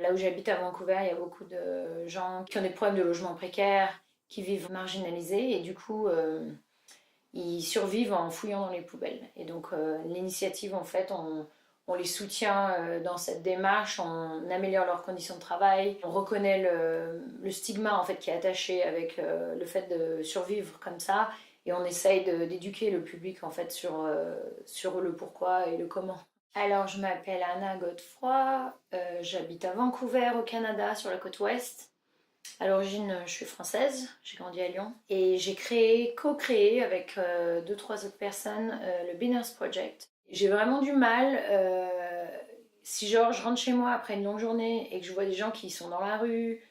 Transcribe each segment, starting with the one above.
Là où j'habite à Vancouver, il y a beaucoup de gens qui ont des problèmes de logement précaire, qui vivent marginalisés et du coup, ils survivent en fouillant dans les poubelles. Et donc, l'initiative, en fait, on les soutient dans cette démarche, on améliore leurs conditions de travail, on reconnaît le stigma en fait, qui est attaché avec le fait de survivre comme ça, et on essaye d'éduquer le public en fait, sur le pourquoi et le comment. Alors, je m'appelle Anna Godefroy, j'habite à Vancouver au Canada, sur la côte ouest. À l'origine, je suis française, j'ai grandi à Lyon et j'ai co-créé avec deux, trois autres personnes le Beaners Project. J'ai vraiment du mal, si genre je rentre chez moi après une longue journée et que je vois des gens qui sont dans la rue,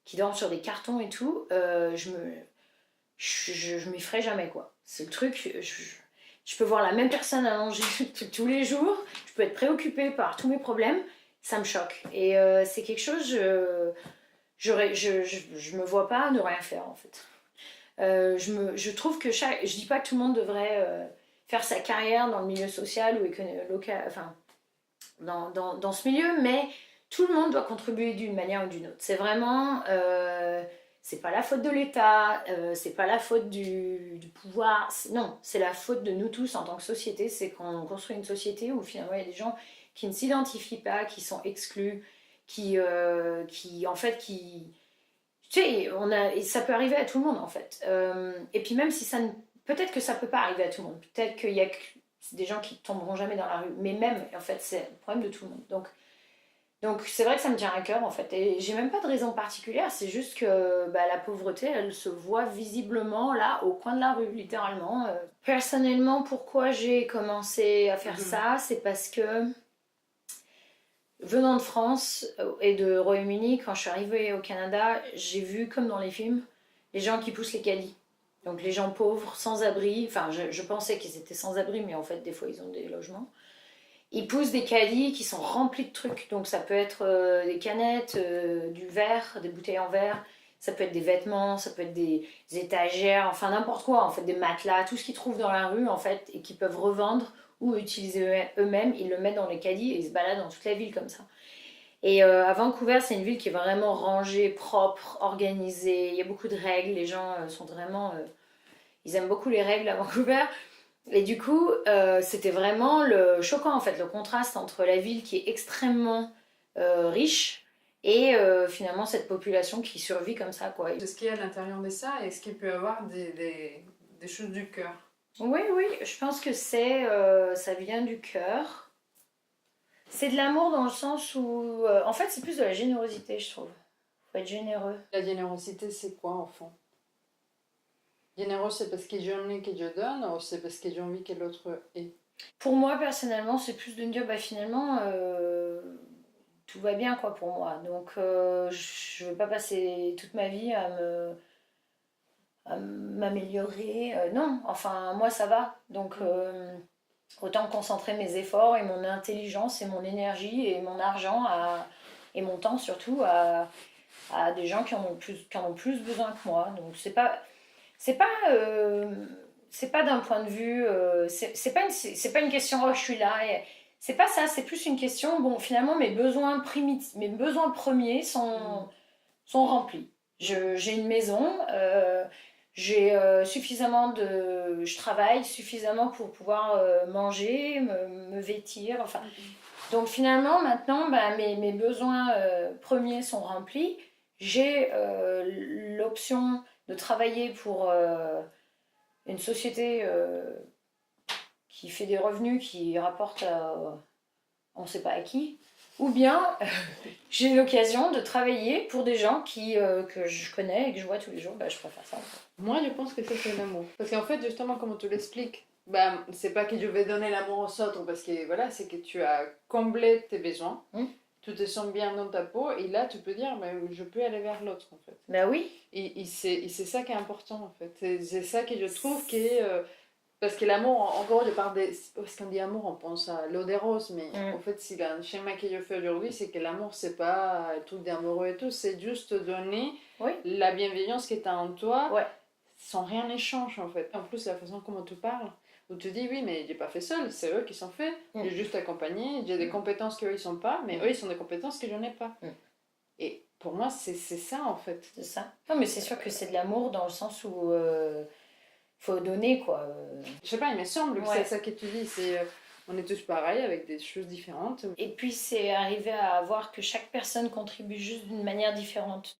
qui dorment sur des cartons et tout, je m'y ferai jamais quoi. C'est le truc, je peux voir la même personne allongée tous les jours, je peux être préoccupée par tous mes problèmes, ça me choque. Et c'est quelque chose, je me vois pas ne rien faire en fait. Je trouve que je dis pas que tout le monde devrait faire sa carrière dans le milieu social ou local, enfin dans ce milieu, mais tout le monde doit contribuer d'une manière ou d'une autre. C'est vraiment, c'est pas la faute de l'État, c'est pas la faute du pouvoir, non, c'est la faute de nous tous en tant que société, c'est qu'on construit une société où finalement il y a des gens qui ne s'identifient pas, qui sont exclus, qui en fait, tu sais, et ça peut arriver à tout le monde en fait. Et puis même si ça ne, peut-être que ça peut pas arriver à tout le monde, peut-être qu'il y a des gens qui tomberont jamais dans la rue, mais même en fait c'est le problème de tout le monde. Donc c'est vrai que ça me tient à cœur en fait, et j'ai même pas de raison particulière, c'est juste que bah, la pauvreté elle se voit visiblement là au coin de la rue, littéralement. Personnellement, pourquoi j'ai commencé à faire ça, c'est parce que venant de France et de Royaume-Uni, quand je suis arrivée au Canada, j'ai vu, comme dans les films, les gens qui poussent les caddies. Donc les gens pauvres, sans abri, enfin je pensais qu'ils étaient sans abri, mais en fait des fois ils ont des logements. Ils poussent des caddies qui sont remplis de trucs, donc ça peut être des canettes, du verre, des bouteilles en verre, ça peut être des vêtements, ça peut être des étagères, enfin n'importe quoi en fait, des matelas, tout ce qu'ils trouvent dans la rue en fait et qu'ils peuvent revendre ou utiliser eux-mêmes, ils le mettent dans les caddies et ils se baladent dans toute la ville comme ça. Et à Vancouver, c'est une ville qui est vraiment rangée, propre, organisée. Il y a beaucoup de règles. Les gens sont vraiment. Ils aiment beaucoup les règles à Vancouver. Et du coup, c'était vraiment le choquant en fait, le contraste entre la ville qui est extrêmement riche et finalement cette population qui survit comme ça quoi. De ce qu'il y a à l'intérieur de ça, est-ce qu'il peut y avoir des choses du cœur? Oui, oui, je pense que ça vient du cœur. C'est de l'amour dans le sens où, en fait, c'est plus de la générosité, je trouve. Faut être généreux. La générosité, c'est quoi en fond? Généreux, c'est parce que j'ai envie que je donne ou c'est parce que j'ai envie que l'autre ait? Pour moi, personnellement, c'est plus de me dire, bah finalement, tout va bien, quoi, pour moi. Donc, je veux pas passer toute ma vie à m'améliorer. Non, enfin, moi, ça va. Donc, autant concentrer mes efforts et mon intelligence et mon énergie et mon argent et mon temps, surtout, à des gens qui en ont plus besoin que moi. Donc, c'est pas, c'est pas d'un point de vue, c'est pas une question oh je suis là. C'est pas ça, c'est plus une question bon finalement mes besoins primitifs, mes besoins premiers sont remplis. J'ai une maison, j'ai suffisamment de, je travaille suffisamment pour pouvoir manger, me vêtir, enfin. Donc finalement maintenant bah, mes besoins premiers sont remplis. J'ai l'option de travailler pour une société qui fait des revenus qui rapportent on ne sait pas à qui, ou bien j'ai l'occasion de travailler pour des gens que je connais et que je vois tous les jours, bah, je préfère ça. En fait. Moi, je pense que ça, c'est l'amour. Parce qu'en fait, justement, comme tu l'expliques, bah, c'est pas que je vais donner l'amour aux autres, parce que voilà, c'est que tu as comblé tes besoins, tu te sens bien dans ta peau, et là, tu peux dire, bah, je peux aller vers l'autre, en fait. Bah oui. Et c'est ça qui est important, en fait. C'est ça que je trouve qui est... parce que l'amour, encore, je parle des... Parce qu'on dit amour, on pense à l'eau des roses, mais en fait, si le schéma que je fais aujourd'hui, c'est que l'amour, c'est pas un truc d'amoureux et tout, c'est juste donner la bienveillance qui est en toi, sans rien échange, en fait. En plus, la façon comment tu parles, où tu dis, oui, mais j'ai pas fait seul, c'est eux qui sont faits, j'ai juste accompagné, j'ai des compétences qu'eux, ils sont pas, mais eux, ils ont des compétences que je n'ai pas. pour moi, c'est ça en fait. C'est ça. Non, mais c'est sûr que c'est de l'amour dans le sens où faut donner, quoi. Je sais pas, il me semble que Ouais. c'est ça que tu dis, c'est on est tous pareils avec des choses différentes. Et puis c'est arriver à voir que chaque personne contribue juste d'une manière différente.